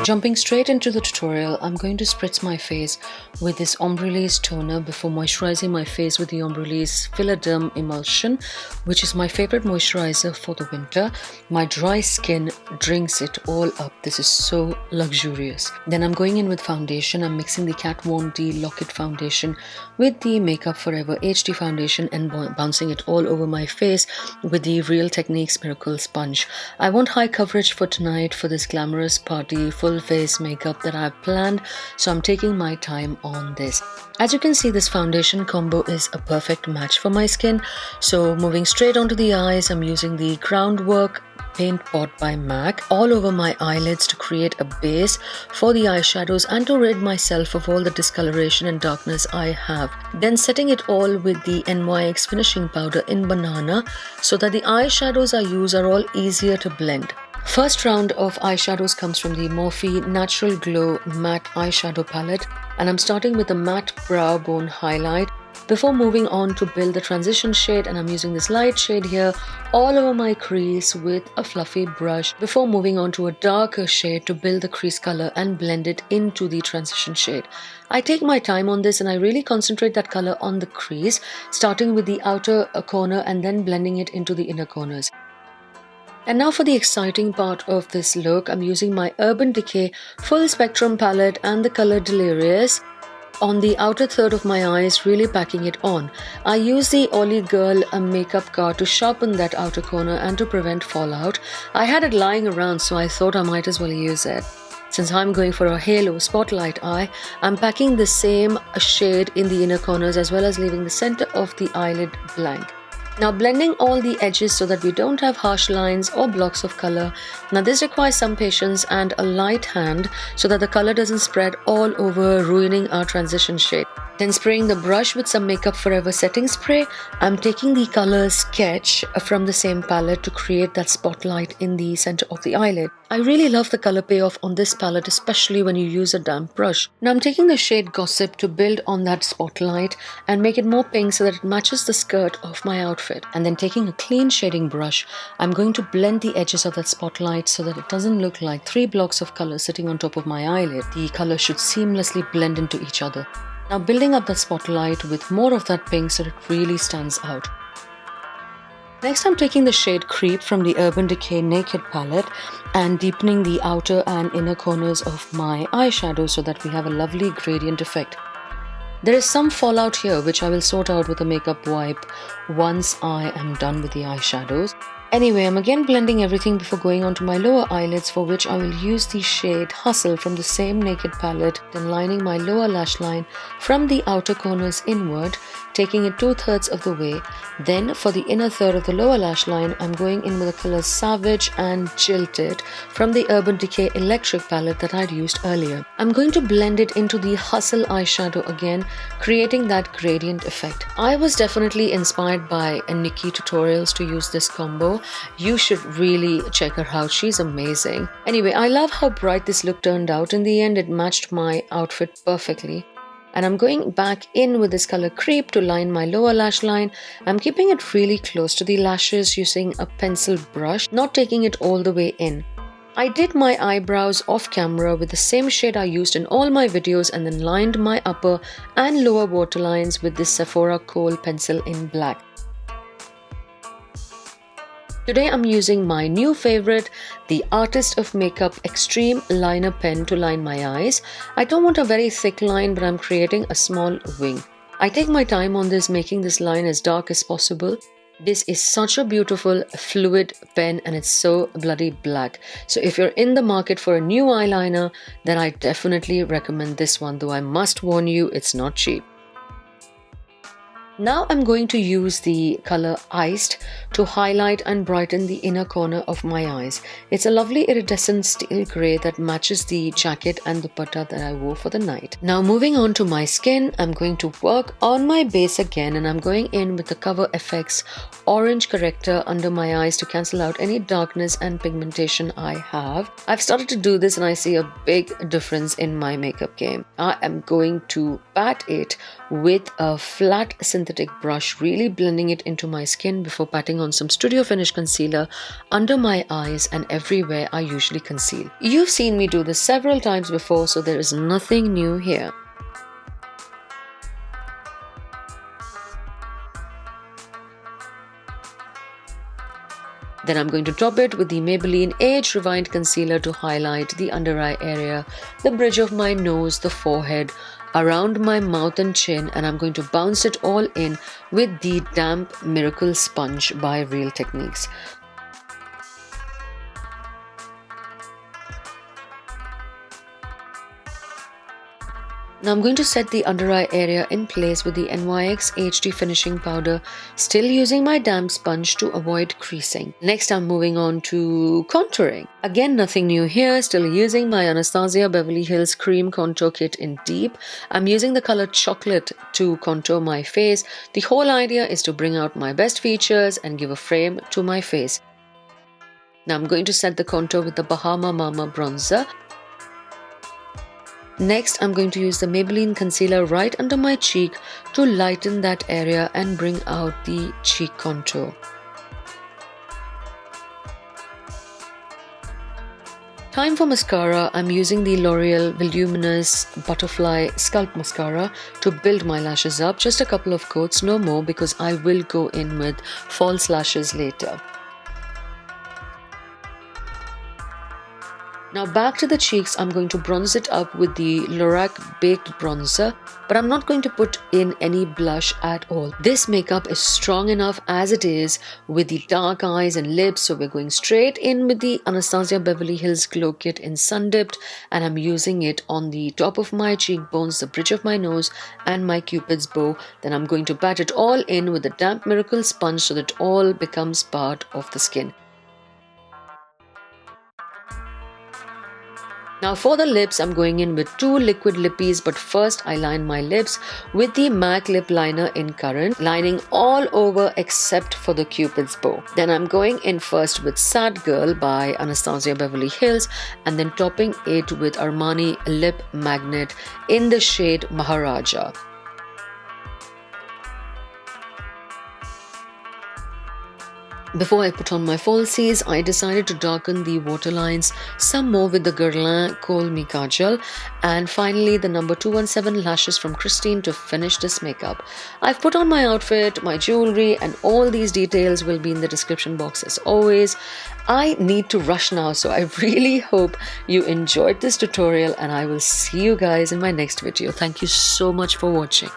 Jumping straight into the tutorial, I'm going to spritz my face with this Embryolisse toner before moisturizing my face with the Embryolisse Filaderme Emulsion, which is my favorite moisturizer for the winter. My dry skin drinks it all up. This is so luxurious. Then I'm going in with foundation. I'm mixing the Kat Von D Lock-It foundation with the Makeup Forever HD Foundation and bouncing it all over my face with the Real Techniques Miracle Sponge. I want high coverage for tonight for this Glamorous Party full face makeup that I've planned, so I'm taking my time on this. As you can see, this foundation combo is a perfect match for my skin. So moving straight onto the eyes, I'm using the Groundwork Paint Pot by MAC all over my eyelids to create a base for the eyeshadows and to rid myself of all the discoloration and darkness I have. Then setting it all with the NYX finishing powder in Banana so that the eyeshadows I use are all easier to blend. First round of eyeshadows comes from the Morphe Natural Glow Matte Eyeshadow Palette, and I'm starting with the Matte Brow Bone Highlight before moving on to build the transition shade, and I'm using this light shade here all over my crease with a fluffy brush before moving on to a darker shade to build the crease color and blend it into the transition shade. I take my time on this and I really concentrate that color on the crease, starting with the outer corner and then blending it into the inner corners. And now for the exciting part of this look, I'm using my Urban Decay Full Spectrum palette and the color Delirious on the outer third of my eyes, really packing it on. I use the Ollie Girl makeup card to sharpen that outer corner and to prevent fallout. I had it lying around, so I thought I might as well use it. Since I'm going for a halo spotlight eye, I'm packing the same shade in the inner corners as well as leaving the center of the eyelid blank. Now blending all the edges so that we don't have harsh lines or blocks of color. Now this requires some patience and a light hand so that the color doesn't spread all over, ruining our transition shade. Then spraying the brush with some Makeup Forever setting spray, I'm taking the color Sketch from the same palette to create that spotlight in the center of the eyelid. I really love the color payoff on this palette, especially when you use a damp brush. Now I'm taking the shade Gossip to build on that spotlight and make it more pink so that it matches the skirt of my outfit. And then taking a clean shading brush, I'm going to blend the edges of that spotlight so that it doesn't look like 3 blocks of color sitting on top of my eyelid. The color should seamlessly blend into each other. Now building up that spotlight with more of that pink so it really stands out. Next I'm taking the shade Creep from the Urban Decay Naked palette and deepening the outer and inner corners of my eyeshadow so that we have a lovely gradient effect. There is some fallout here which I will sort out with a makeup wipe once I am done with the eyeshadows. Anyway, I'm again blending everything before going on to my lower eyelids, for which I will use the shade Hustle from the same Naked palette, then lining my lower lash line from the outer corners inward, taking it 2/3 of the way. Then for the inner third of the lower lash line, I'm going in with the colors Savage and Jilted from the Urban Decay Electric palette that I'd used earlier. I'm going to blend it into the Hustle eyeshadow again, creating that gradient effect. I was definitely inspired by Nikki tutorials to use this combo. You should really check her out, she's amazing. Anyway, I love how bright this look turned out. In the end, it matched my outfit perfectly. And I'm going back in with this color Creep to line my lower lash line. I'm keeping it really close to the lashes using a pencil brush, not taking it all the way in. I did my eyebrows off camera with the same shade I used in all my videos and then lined my upper and lower waterlines with this Sephora Kohl pencil in black. Today I'm using my new favorite, the Artist of Makeup Extreme Liner Pen to line my eyes. I don't want a very thick line, but I'm creating a small wing. I take my time on this, making this line as dark as possible. This is such a beautiful fluid pen and it's so bloody black. So if you're in the market for a new eyeliner, then I definitely recommend this one, though I must warn you, it's not cheap. Now I'm going to use the color Iced to highlight and brighten the inner corner of my eyes. It's a lovely iridescent steel grey that matches the jacket and dupatta that I wore for the night. Now moving on to my skin, I'm going to work on my base again, and I'm going in with the Cover FX Orange Corrector under my eyes to cancel out any darkness and pigmentation I have. I've started to do this and I see a big difference in my makeup game. I am going to pat it with a flat synthetic synthetic brush, really blending it into my skin before patting on some Studio Finish concealer under my eyes and everywhere I usually conceal. You've seen me do this several times before, so there is nothing new here. Then I'm going to top it with the Maybelline Age Rewind Concealer to highlight the under eye area, the bridge of my nose, the forehead, around my mouth and chin, and I'm going to bounce it all in with the Damp Miracle Sponge by Real Techniques. Now I'm going to set the under eye area in place with the NYX HD Finishing Powder, still using my damp sponge to avoid creasing. Next I'm moving on to contouring. Again, nothing new here, still using my Anastasia Beverly Hills Cream Contour Kit in Deep. I'm using the color Chocolate to contour my face. The whole idea is to bring out my best features and give a frame to my face. Now I'm going to set the contour with the Bahama Mama Bronzer. Next, I'm going to use the Maybelline concealer right under my cheek to lighten that area and bring out the cheek contour. Time for mascara. I'm using the L'Oreal Voluminous Butterfly Sculpt Mascara to build my lashes up. Just a couple of coats, no more, because I will go in with false lashes later. Now back to the cheeks, I'm going to bronze it up with the Lorac Baked Bronzer, but I'm not going to put in any blush at all. This makeup is strong enough as it is with the dark eyes and lips, so we're going straight in with the Anastasia Beverly Hills Glow Kit in Sun Dipped, and I'm using it on the top of my cheekbones, the bridge of my nose and my cupid's bow. Then I'm going to pat it all in with the Damp Miracle Sponge so that all becomes part of the skin. Now for the lips, I'm going in with two liquid lippies, but first I line my lips with the MAC Lip Liner in Currant, lining all over except for the Cupid's bow. Then I'm going in first with Sad Girl by Anastasia Beverly Hills and then topping it with Armani Lip Magnet in the shade Maharaja. Before I put on my falsies, I decided to darken the waterlines some more with the Guerlain Kohl Me Kajal, and finally the number 217 lashes from Christine to finish this makeup. I've put on my outfit, my jewelry, and all these details will be in the description box as always. I need to rush now, so I really hope you enjoyed this tutorial and I will see you guys in my next video. Thank you so much for watching.